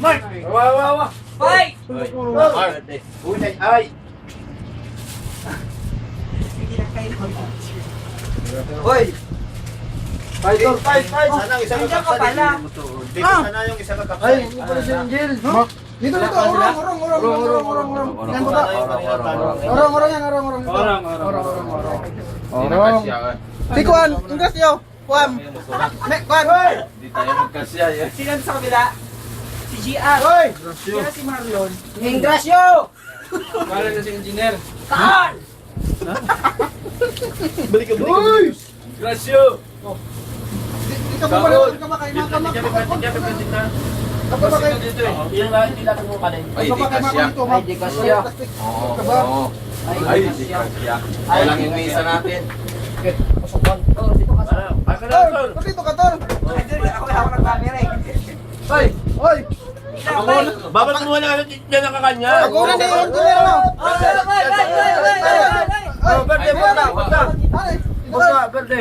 Mark! Wawa. Fight! Ay. Hoy! Fight! Sana ang isang Nandiyan ka pala. Dito sana yung isang kakapal. Ay, hindi pala si Angel. Dito, dito. Orong. Yan baba. Orong yan, orong. Orong. Si Kuan, inggas yo. Kuan. Kuan. Hindi tayo magkasya eh. Sino sa kabila? Si GR. Hoy! Sino si Marlon? Ingrasyo! Kala na si engineer. Kaan! Balik ka. Uy! Grasyo! Dito mo pala, dito ka kayo mga Yung hindi natin mo kanin. Ay, di kasya. Ay, di kasya. Oo. Ay, di kasya. Kaya lang yung mesa natin. Oh, dito ka sa... Tol, dito ka, Tol. Ako hawak ng camera eh. Hoy! Hoy! Babalik mo na dyan ang kakanya. Ako na na yun, Tol. Ano? Ay! Ay, Berde, berde. Ay, Berde.